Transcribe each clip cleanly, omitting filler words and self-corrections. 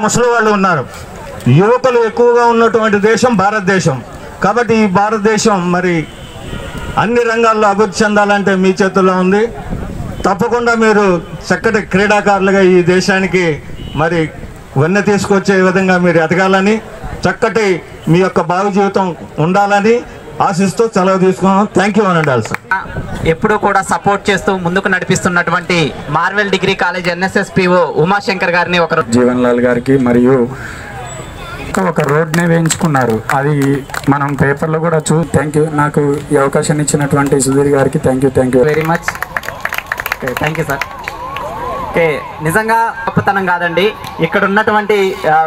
ముసలి వాళ్ళు ఉన్నారు, యువకులు ఎక్కువగా ఉన్నటువంటి దేశం భారతదేశం. కాబట్టి ఈ భారతదేశం మరి అన్ని రంగాల్లో అభివృద్ధి చెందాలంటే మీ చేతుల్లో ఉంది. తప్పకుండా మీరు చక్కటి క్రీడాకారులుగా ఈ దేశానికి మరి వన్నె తీసుకొచ్చే విధంగా మీరు ఎదగాలని, చక్కటి మీ యొక్క భావి జీవితం ఉండాలని ఆశిస్తూ సెలవు తీసుకున్నాం. థ్యాంక్ యూ అనండి. సార్ ఎప్పుడూ కూడా సపోర్ట్ చేస్తూ ముందుకు నడిపిస్తున్నటువంటి Marvel degree college NSS Umashankar గారిని జీవన్ లాల్ గారికి మరియు ఒక రోడ్నే వేయించుకున్నారు, అది మనం పేపర్లో కూడా థ్యాంక్ యూ. నాకు ఈ అవకాశం ఇచ్చినటువంటి సుధీర్ గారికి thank you very much. Thank you sir. Okay, నిజంగా గొప్పతనం కాదండి, ఇక్కడ ఉన్నటువంటి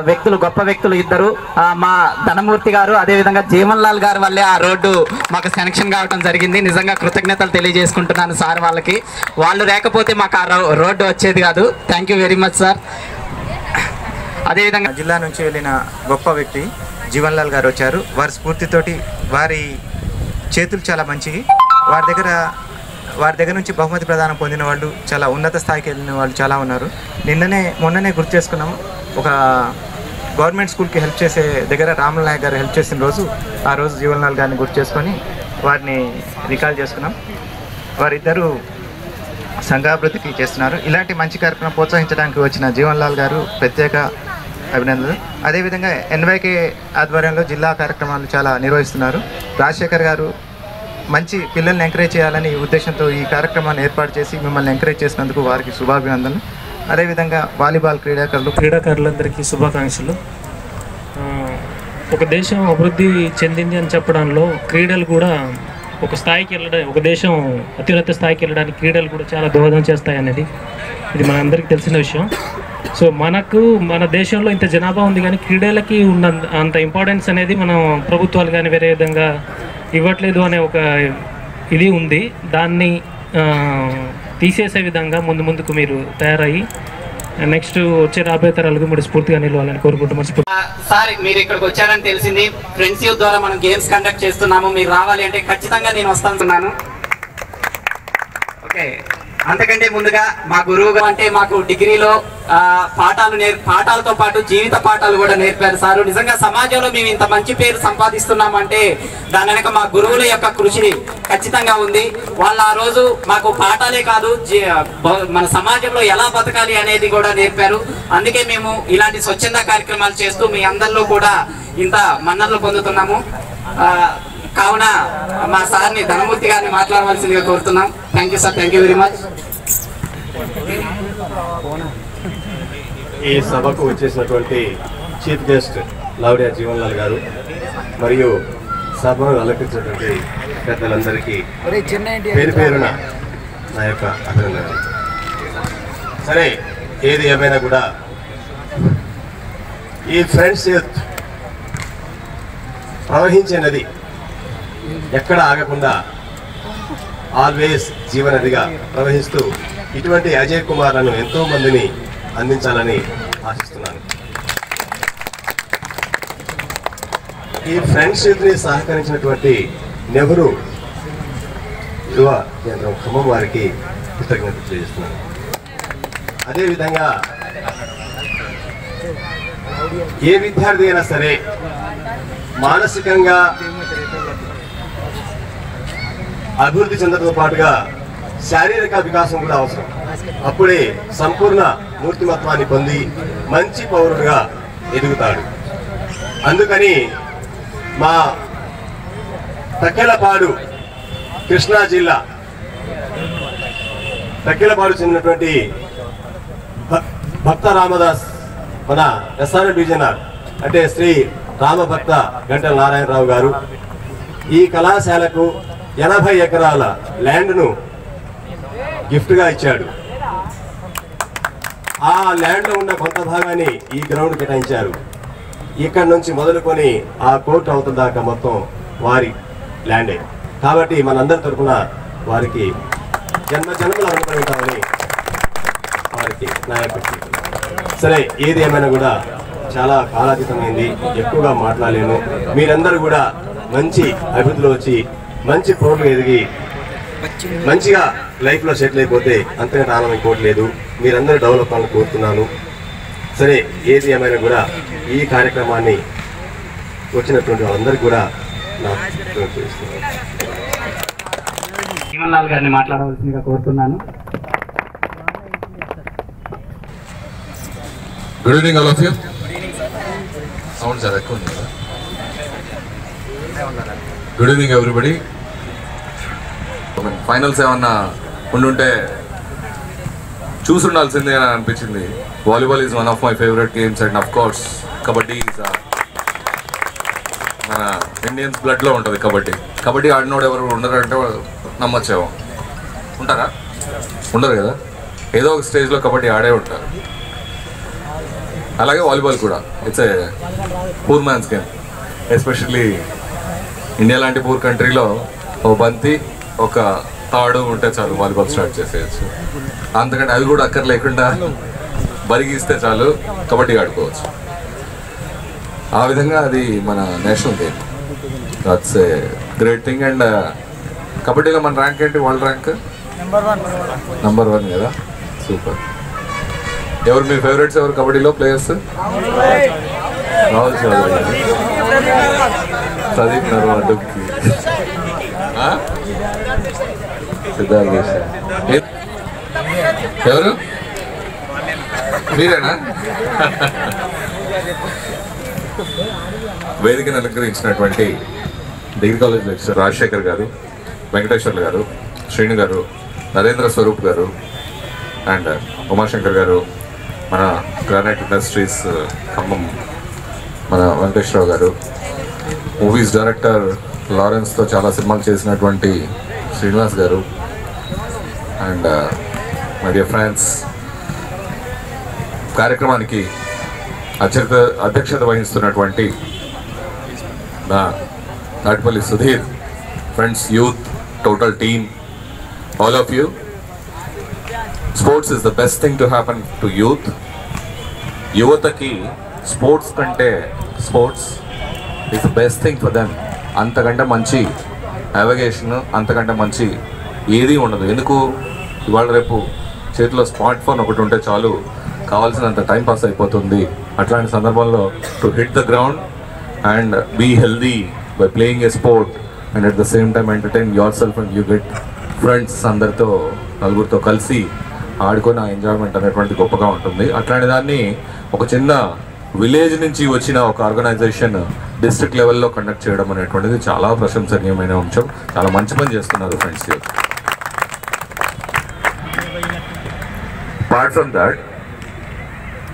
వ్యక్తులు గొప్ప వ్యక్తులు ఇద్దరు, మా ధనమూర్తి గారు అదేవిధంగా జీవన్ లాల్ గారు వల్లే ఆ రోడ్డు మాకు శాంక్షన్ కావడం జరిగింది. నిజంగా కృతజ్ఞతలు తెలియజేసుకుంటున్నాను సార్ వాళ్ళకి. వాళ్ళు లేకపోతే మాకు ఆ రోడ్డు వచ్చేది కాదు. Thank you very much sir. అదేవిధంగా జిల్లా నుంచి వెళ్ళిన గొప్ప వ్యక్తి జీవన్ లాల్ గారు వచ్చారు. వారి స్ఫూర్తితోటి వారి చేతులు చాలా మంచివి. వారి దగ్గర నుంచి బహుమతి ప్రదానం పొందిన వాళ్ళు, చాలా ఉన్నత స్థాయికి వెళ్ళిన వాళ్ళు చాలా ఉన్నారు. మొన్ననే గుర్తు చేసుకున్నాము, ఒక గవర్నమెంట్ స్కూల్కి హెల్ప్ చేసే దగ్గర రాముల నాయక్ గారు హెల్ప్ చేసిన రోజు, ఆ రోజు జీవన్ లాల్ గారిని గుర్తు చేసుకొని వారిని రికాల్ చేసుకున్నాం. వారిద్దరూ సంఘాభివృద్ధికి చేస్తున్నారు. ఇలాంటి మంచి కార్యక్రమం ప్రోత్సహించడానికి వచ్చిన జీవన్ లాల్ గారు ప్రత్యేక అభినందనలు. అదేవిధంగా ఎన్వైకే ఆధ్వర్యంలో జిల్లా కార్యక్రమాలు చాలా నిర్వహిస్తున్నారు. రాజశేఖర్ గారు మంచి పిల్లల్ని ఎంకరేజ్ చేయాలని ఉద్దేశంతో ఈ కార్యక్రమాన్ని ఏర్పాటు చేసి మిమ్మల్ని ఎంకరేజ్ చేసినందుకు వారికి శుభాభినందనలు. అదేవిధంగా వాలీబాల్ క్రీడాకారులందరికీ శుభాకాంక్షలు. ఒక దేశం అభివృద్ధి చెందింది అని చెప్పడంలో క్రీడలు కూడా ఒక స్థాయికి వెళ్ళడం, ఒక దేశం అత్యున్నత స్థాయికి వెళ్ళడానికి క్రీడలు కూడా చాలా దోహదం చేస్తాయి అనేది ఇది మనందరికీ తెలిసిన విషయం. సో మన దేశంలో ఇంత జనాభా ఉంది కానీ క్రీడలకి ఉన్న అంత ఇంపార్టెన్స్ అనేది మనం ప్రభుత్వాలు కానీ వేరే విధంగా ఇవ్వట్లేదు అనే ఒక ఇది ఉంది. దాన్ని తీసేసే విధంగా ముందుకు మీరు తయారయ్యి నెక్స్ట్ వచ్చే రాబోయే తరాలకు మీరు స్ఫూర్తిగా నిలవాలని కోరుకుంటున్నాం. సార్ మీరు ఇక్కడికి వచ్చారని తెలిసింది, ఫ్రెండ్స్ యూత్ ద్వారా మనం గేమ్స్ కండక్ట్ చేస్తున్నాము, మీరు రావాలి అంటే ఖచ్చితంగా నేను వస్తానున్నాను. ఓకే, అంతకంటే ముందుగా మా గురువుగా అంటే మాకు డిగ్రీలో పాఠాలతో పాటు జీవిత పాఠాలు కూడా నేర్పారు సారు. నిజంగా సమాజంలో మేము ఇంత మంచి పేరు సంపాదిస్తున్నామంటే దాని వెనక మా గురువుల యొక్క కృషి ఖచ్చితంగా ఉంది. వాళ్ళు ఆ రోజు మాకు పాఠాలే కాదు, మన సమాజంలో ఎలా బతకాలి అనేది కూడా నేర్పారు. అందుకే మేము ఇలాంటి స్వచ్ఛంద కార్యక్రమాలు చేస్తూ మీ అందరిలో కూడా ఇంత మన్ననలు పొందుతున్నాము. కావున మా సార్ని ధనమూర్తి గారిని మాట్లాడవలసిందిగా కోరుతున్నాం. Thank you sir. Thank you very much. ఈ సభకు వచ్చేసినటువంటి చీఫ్ గెస్ట్ లావడియా జీవన్ లాల్ గారు మరియు సభను అలంకరించినటువంటి పెద్దలందరికీ పేరున నా యొక్క అభినందనలు. సరే, ఏది ఏమైనా కూడా ఈ ఫ్రెండ్స్ యూత్ ప్రవహించే నది ఎక్కడ ఆగకుండా ఆల్వేస్ జీవనదిగా ప్రవహిస్తూ ఇటువంటి అజయ్ కుమార్లను ఎంతో మందిని అందించాలని ఆశిస్తున్నాను. ఈ ఫ్రెండ్షిప్ని సహకరించినటువంటి నెహ్రూ యువ కేంద్రం ఖమ్మం వారికి కృతజ్ఞతలు తెలియజేస్తున్నాను. అదేవిధంగా ఏ విద్యార్థి అయినా సరే మానసికంగా అభివృద్ధి చెందడంతో పాటుగా శారీరక వికాసం కూడా అవసరం. అప్పుడే సంపూర్ణ మూర్తిమత్వాన్ని పొంది మంచి పౌరుడుగా ఎదుగుతాడు. అందుకని మా తక్కెలపాడు కృష్ణా జిల్లా తక్కెలపాడు చెందినటువంటి భక్త రామదాస్ మన ఎస్ఆర్ డివిజనర్ అంటే శ్రీ రామభక్త గంటల నారాయణరావు గారు ఈ కళాశాలకు 80 ఎకరాల ల్యాండ్ను గిఫ్ట్గా ఇచ్చాడు. ఆ ల్యాండ్లో ఉన్న కొంత భాగాన్ని ఈ గ్రౌండ్ కేటాయించారు. ఇక్కడ నుంచి మొదలుకొని ఆ కోర్టు అవతల దాకా మొత్తం వారి ల్యాండే. కాబట్టి మనందరి తరఫున వారికి జన్మలు అనుకుంటామని వారికి నా యొక్క. సరే, ఏది ఏమైనా కూడా చాలా కాలాతీతమైంది, ఎక్కువగా మాట్లాడలేను. మీరందరూ కూడా మంచి అభివృద్ధిలో వచ్చి మంచి పౌరులు ఎదిగి మంచిగా లైఫ్లో సెటిల్ అయిపోతే అంతగా ఆనందం ఇంకోట్లేదు. మీరందరూ డెవలప్ అవ్వాలని కోరుతున్నాను. సరే, ఏది ఏమైనా కూడా ఈ కార్యక్రమాన్ని వచ్చినటువంటి వాళ్ళందరికీ కూడా నా జీవన్లాల్ గారిని మాట్లాడవలసిందిగా కోరుతున్నాను. Good evening all of you. Sound చాలా ఎక్కువ ఉంది కదా. Good evening everybody. ఫైనల్స్ ఏమన్నా ఉండుంటే చూసుండాల్సిందే అని అనిపించింది. Volleyball is one of my favourite games and of course kabaddi is మన ఇండియన్స్ బ్లడ్లో ఉంటుంది. కబడ్డీ ఆడినోడు ఎవరు ఉండరంటే నమ్మొచ్చేమో. ఉంటారా? ఉండరు కదా. ఏదో ఒక స్టేజ్లో కబడ్డీ ఆడే ఉంటారు. అలాగే వాలీబాల్ కూడా it's a poor man's game. Especially India లాంటి పూర్ కంట్రీలో ఒక బంతి ఒక తాడు ఉంటే చాలు వాలీబాల్ స్టార్ట్ చేసేయచ్చు. అంతకంటే అవి కూడా అక్కర్ లేకుండా బరిగిస్తే చాలు కబడ్డీ ఆడుకోవచ్చు. ఆ విధంగా అది మన national game. That's a great thing. And కబడ్డీలో మన ర్యాంక్ ఏంటి? వరల్డ్ ర్యాంక్ నంబర్ 1 కదా. సూపర్. ఎవరు మీ ఫేవరెట్స్? ఎవరు కబడ్డీలో ప్లేయర్స్? రాహుల్ చౌదరి, ప్రదీప్ నర్వాల్, డుబ్కి, సిద్ధార్థ. ఎవరు? మీరేనా? వేదికను అలంకరించినటువంటి డిగ్రీ కాలేజ్ లెక్చరర్ రాజశేఖర్ గారు, వెంకటేశ్వర్లు గారు, శ్రీను గారు, నరేంద్ర స్వరూప్ గారు అండ్ ఉమాశంకర్ గారు, మన గ్రానైట్ ఇండస్ట్రీస్ ఖమ్మం మన వెంకటేశ్వరరావు గారు, మూవీస్ డైరెక్టర్ లారెన్స్తో చాలా సినిమాలు చేసినటువంటి శ్రీనివాస్ గారు అండ్ మై డియర్ ఫ్రెండ్స్, కార్యక్రమానికి అధ్యక్షత వహిస్తున్నటువంటి నా Natipalli Sudheer, friends, youth, total team, all of you. Sports is the best thing to happen to youth. యువతకి స్పోర్ట్స్ కంటే sports is the best thing for them. అంతకంటే మంచి నావిగేషన్, అంతకంటే మంచి ఏది ఉండదు. ఎందుకు? ఇవాళ రేపు చేతిలో స్మార్ట్ ఫోన్ ఒకటి ఉంటే చాలు, కావాల్సినంత టైం పాస్ అయిపోతుంది. అట్లాంటి సందర్భంలో to hit the ground and be healthy by playing a sport and at the same time entertain yourself and you get friends, అందరితో నలుగురితో కలిసి ఆడుకొని ఆ ఎంజాయ్మెంట్ అనేటువంటి గొప్పగా ఉంటుంది. అట్లాంటి దాన్ని ఒక చిన్న విలేజ్ నుంచి వచ్చిన ఒక ఆర్గనైజేషన్ డిస్ట్రిక్ట్ లెవెల్లో కండక్ట్ చేయడం అనేటువంటిది చాలా ప్రశంసనీయమైన అంశం. చాలా మంచి పని చేస్తున్నారు friends. Apart from that,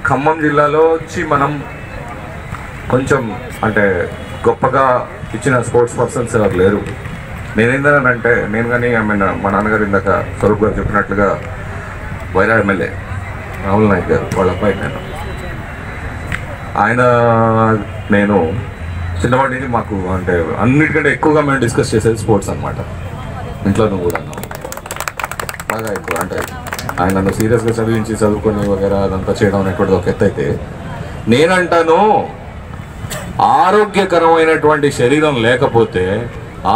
Khammam జిల్లాలో వచ్చి మనం కొంచెం అంటే గొప్పగా ఇచ్చిన స్పోర్ట్స్ పర్సన్స్ ఎవరు లేరు. నేనేందనంటే, నేను కానీ మా నాన్నగారు ఇందాక స్వరూప్ గారు చెప్పినట్లుగా వైరా ఎమ్మెల్యే రాహుల్ నాయక్ గారు వాళ్ళ అబ్బాయి నేను చిన్నవాడి నుంచి మాకు అంటే అన్నిటికంటే ఎక్కువగా మేము డిస్కస్ చేసేది స్పోర్ట్స్ అనమాట. ఇంట్లోనూ కూడా బాగా ఎక్కువ. అంటే ఆయన నన్ను సీరియస్గా చదువుకొని వగేరా అదంతా చేయడం అనేటువంటిది ఒక ఎత్తు అయితే, నేనంటాను ఆరోగ్యకరమైనటువంటి శరీరం లేకపోతే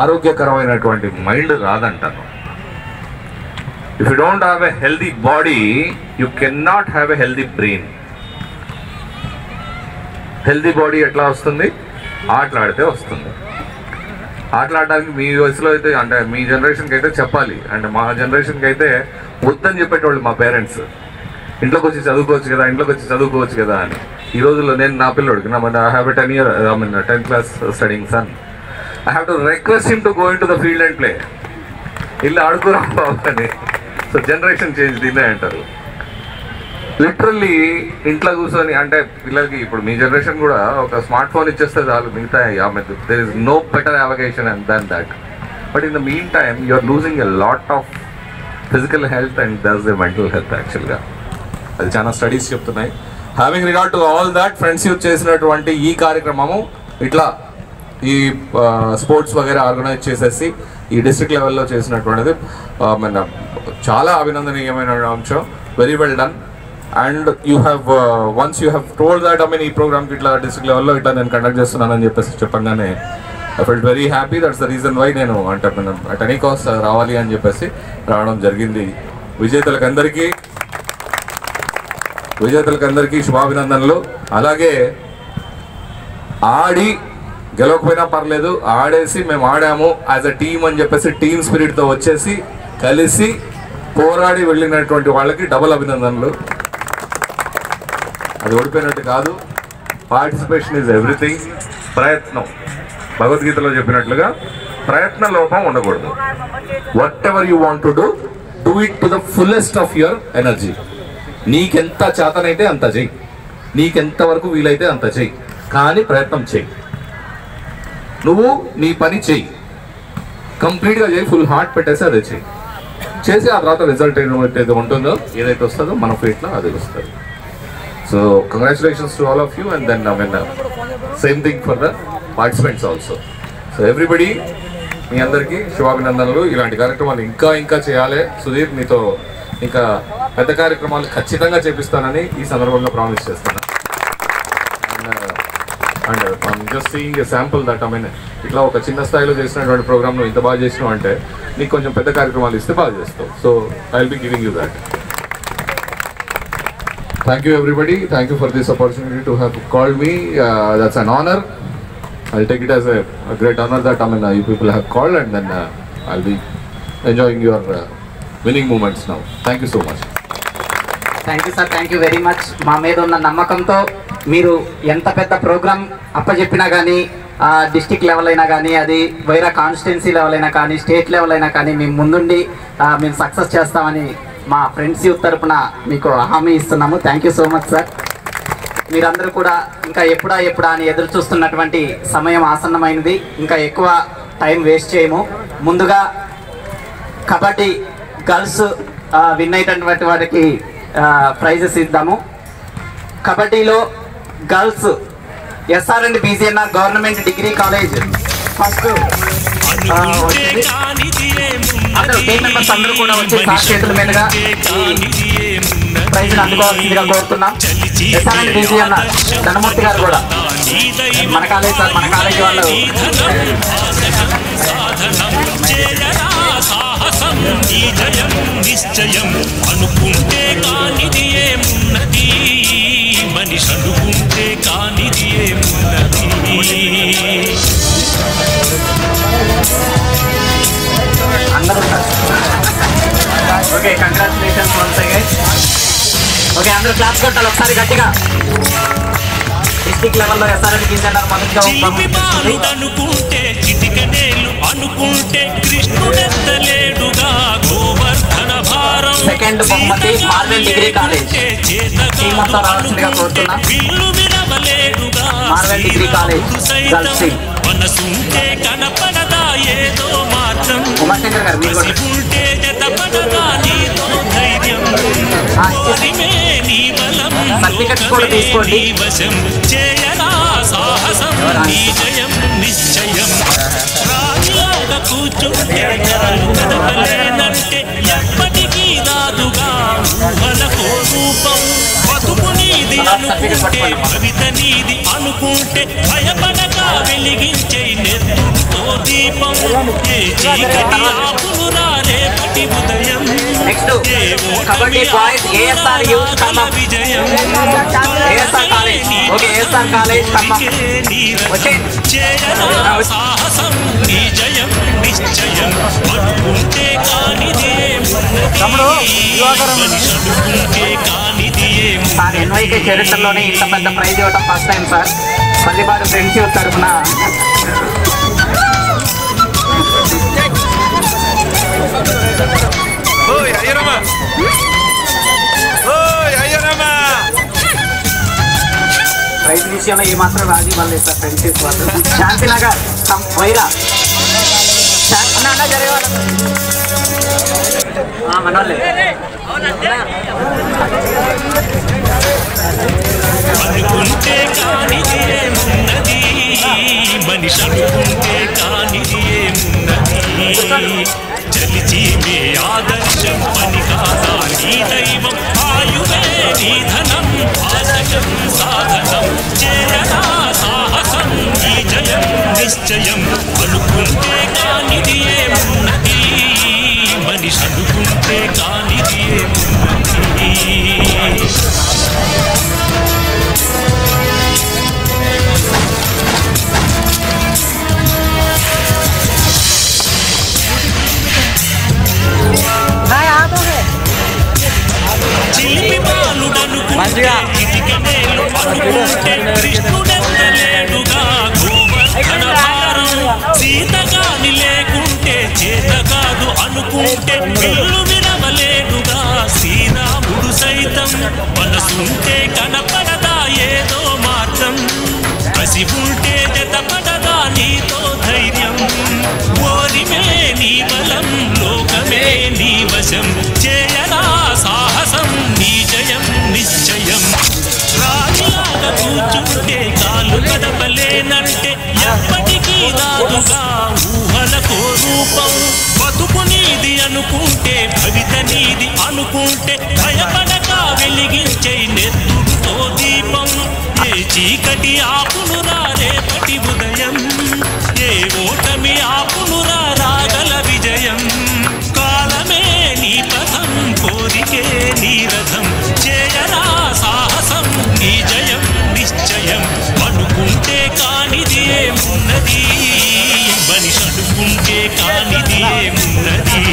ఆరోగ్యకరమైనటువంటి మైండ్ రాదంటాను. If you don't have a healthy body, you can not have a healthy brain. Healthy body ఎట్లా వస్తుంది? ఆటలాడితే వస్తుంది. ఆటలాడడానికి మీ వయసులో అయితే, అంటే మీ జనరేషన్కి అయితే చెప్పాలి, అంటే మా జనరేషన్కి అయితే వద్దని చెప్పేటోళ్ళు మా పేరెంట్స్. ఇంట్లోకి వచ్చి చదువుకోవచ్చు కదా అని. ఈ రోజుల్లో నేను నా పిల్లోడికి I have a 10th class studying son. I have to request him to go into the field and play. ఇల్లు ఆడుకోరా బాబు అని. సో జనరేషన్ చేంజ్ దీన్నే అంటారు. లిటరల్లీ ఇంట్లో కూర్చొని, అంటే పిల్లలకి ఇప్పుడు మీ జనరేషన్ కూడా ఒక స్మార్ట్ ఫోన్ ఇచ్చేస్తే చాలు, మిగతా there is no better avocation than that. But in the mean time you are losing a lot of physical health and that's the mental health యాక్చువల్గా. అది చాలా స్టడీస్ చెప్తున్నాయి. Having regard to all that, friends youth చేసినటువంటి ఈ కార్యక్రమము ఇట్లా ఈ sports వగేరా organise చేసేసి ఈ డిస్ట్రిక్ట్ లెవెల్లో చేసినటువంటిది మన చాలా అభినందనీయమైన అంశం. Very well done. And you have once you have told that ఈ ప్రోగ్రామ్కి ఇట్లా డిస్ట్రిక్ట్ లెవెల్లో ఇట్లా నేను కండక్ట్ చేస్తున్నానని చెప్పేసి చెప్పగానే I felt very happy. That's the reason why నేను అంటే అట్ ఎనీ కాస్ట్ రావాలి అని చెప్పేసి రావడం జరిగింది. విజేతలకందరికీ శుభాభినందనలు. అలాగే ఆడి గెలవకపోయినా పర్లేదు, ఆడేసి మేము ఆడాము యాజ్ అ టీమ్ అని చెప్పేసి టీమ్ స్పిరిట్తో వచ్చేసి కలిసి పోరాడి వెళ్ళినటువంటి వాళ్ళకి డబుల్ అభినందనలు. అది ఓడిపోయినట్టు కాదు. Participation is everything. ప్రయత్నం, భగవద్గీతలో చెప్పినట్లుగా ప్రయత్న లోపం ఉండకూడదు. What ever you want to do it to the fullest of your energy. నీకెంత చేతనైతే అంత చెయ్యి, నీకెంత వరకు వీలైతే అంత చెయ్యి, కానీ ప్రయత్నం చెయ్యి. నువ్వు నీ పని చెయ్యి, కంప్లీట్గా చెయ్యి, ఫుల్ హార్ట్ పెట్టేసి అదే చెయ్యి. చేసి ఆ తర్వాత రిజల్ట్ ఏదైతే ఉంటుందో, ఏదైతే వస్తుందో మన ఫీట్లో అది వస్తుంది. So congratulations to all of you. And then same thing for the participants also. So everybody, మీ అందరికీ శుభాభినందనలు. ఇలాంటి కార్యక్రమాలు ఇంకా ఇంకా చేయాలి. సుధీర్, మీతో ఇంకా పెద్ద కార్యక్రమాలు ఖచ్చితంగా చేపిస్తానని ఈ సందర్భంగా ప్రామిస్ చేస్తాను. And I'm just seeing a sample that I mean ఇట్లా ఒక చిన్న స్థాయిలో చేసినటువంటి ప్రోగ్రామ్ను ఇంత బాగా చేసినావు అంటే నీకు కొంచెం పెద్ద కార్యక్రమాలు ఇస్తే బాగా చేస్తావు. So I will be giving you that. Thank you everybody. Thank you for this opportunity to have called me. That's an honor. I'll take it as a great honor that you people have called, and then I'll be enjoying your winning moments now. Thank you so much. Thank you sir, thank you very much. మా మీద ఉన్న నమ్మకంతో మీరు ఎంత పెద్ద programme అప్పచెప్పినా కానీ, district level అయినా కానీ, అది వైరా కాన్స్టిట్యున్సీ లెవెల్ అయినా కానీ, స్టేట్ లెవెల్ అయినా కానీ, మేము ముందుండి మేము సక్సెస్ చేస్తామని మా ఫ్రెండ్స్ యూత్ తరపున మీకు హామీ ఇస్తున్నాము. Thank you so much sir. మీరందరూ కూడా ఇంకా ఎప్పుడా అని ఎదురు చూస్తున్నటువంటి సమయం ఆసన్నమైనది. ఇంకా ఎక్కువ టైం వేస్ట్ చేయము. ముందుగా కబడ్డీ గర్ల్స్ విన్ అయినటువంటి వారికి ప్రైజెస్ ఇద్దాము. కబడ్డీలో girls S R and B G N R government degree college first అందరూ టీమ్ మెంబర్స్ అందరూ కూడా వచ్చి సార్ చేతుల మీదుగా ప్రైజ్ అందుకోవాల్సిందిగా కోరుతున్నాం. ఎస్ఆర్ఎండ్ బీజీఎన్ఆర్ ధనమూర్తి గారు కూడా మన కాలేజ్ సార్, మన కాలేజీ వాళ్ళు నిశ్చయం అనుకుంటే కానిది ఏమున్నది, మనిషి అనుకుంటే కానిది ఏమున్నది. అందరూ okay, congratulations once again. Okay, అందరూ క్లాస్ కొట్టాలి ఒకసారి గట్టిగా. డిస్ట్రిక్ట్ లెవెల్లో ఎస్ఆర్ఎండ్ బీజీఎన్ఆర్ మొదటిగా అనుకుంటే చిటికనేలు అనుకుంటే కృష్ణుడెత్తలేడుగా గోవర్ధన భారం. సెకండ్ బహుమతి మార్వెల్ డిగ్రీ కాలేజ్ టీమ్ మొత్తం రావాల్సిందిగా కోరుతున్నాం. Marvel degree college girls team. మనసుంటే కనపడదా ఏదో మాత్రం, ఉమాశంకర్ గారు మీరు ఉంటే జతపడదా నీతో ధైర్యం, నీ బలం సర్టిఫికెట్స్ కూడా తీసుకోండి. వశం చేయరా సాహసం, నీ జయం నిశ్చయం. రాజులాగా కూర్చుంటే కదపలేనంటే ఎప్పటికీ రాదుగా ఊహలకో రూపం. బతుకు నీది అనుకుంటే భవిత నీది అనుకుంటే భయపడగా వెలిగించే నెత్తుతో దీపం. ఏ చీకటి ఆపురా రేపటి ఉదయం, kabaddi boys ASR youth Khammam, ASR college. Okay, ASR college Khammam సాహసం నీ జయం నిశ్చయం అనుకుంటే కానిది అనుకుంటే కానిది. సార్ ఎన్వైకే చరిత్రలోనే ఇంత పెద్ద ప్రైజ్ ఇవ్వడం first time sir. Pallipadu friends youth తరఫున ప్రైజ్ విషయంలో ఏమాత్రం రాజీ వాళ్ళే సార్. ఫ్రెండ్స్ యూత్ వాళ్ళు శాంతినగర్ వైరా జరిగేవాళ్ళ మనోళ్ళే. అనుకుంటే కానిది ఏమున్నది, మనిషి అనుకుంటే కానిది ఏమున్నది. చలిచి మే ఆదర్శం పని కాదా నీ దైవం, ఆయువే నీ ధనం ఆశయం సాధనం. చేయరా సాహసం నీ జయం నిశ్చయం అనుకుంటే కానిది ఏమున్నది మనిషి అనుకుంటే కానిది ఏమున్నది చిలిపి బాలుడనుకుంటే ఇదిగనేలు అనుకుంటే కృష్ణుడెత్తలేడుగా గోవర్ధన భారం సీతగాని లేకుంటే చేత కాదు అనుకుంటే పిల్లు వినవలేడుగా శ్రీరాముడు సైతం మనసుంటే కనపడదా ఏదో మార్గం కసి ఉంటే జతపడదా నీతో ధైర్యం ఓరిమే నీ బలం లోకమే నీ వశం చేయరా సాహసం నీ జయం నిశ్చయం రాజులాగా కూర్చుంటే కాలు కదపలేనంటే ఎప్పటికీ రాదుగా ఊహలకో రూపం బతుకు నీది అనుకుంటే భవిత నీది అనుకుంటే భయపడక వెలిగించే నెత్తుతో దీపం ఏ చీకటి ఆపునురా రేపటి ఉదయం ఏ ఓటమి ఆపునురా రాగల విజయం కాలమే నీ పథం కోరికే నీ రథం చేయరా సాహసం నీ జయం నిశ్చయం అనుకుంటే కానిది ఏమున్నది మనిషి అనుకుంటే కానిది ఏమున్నది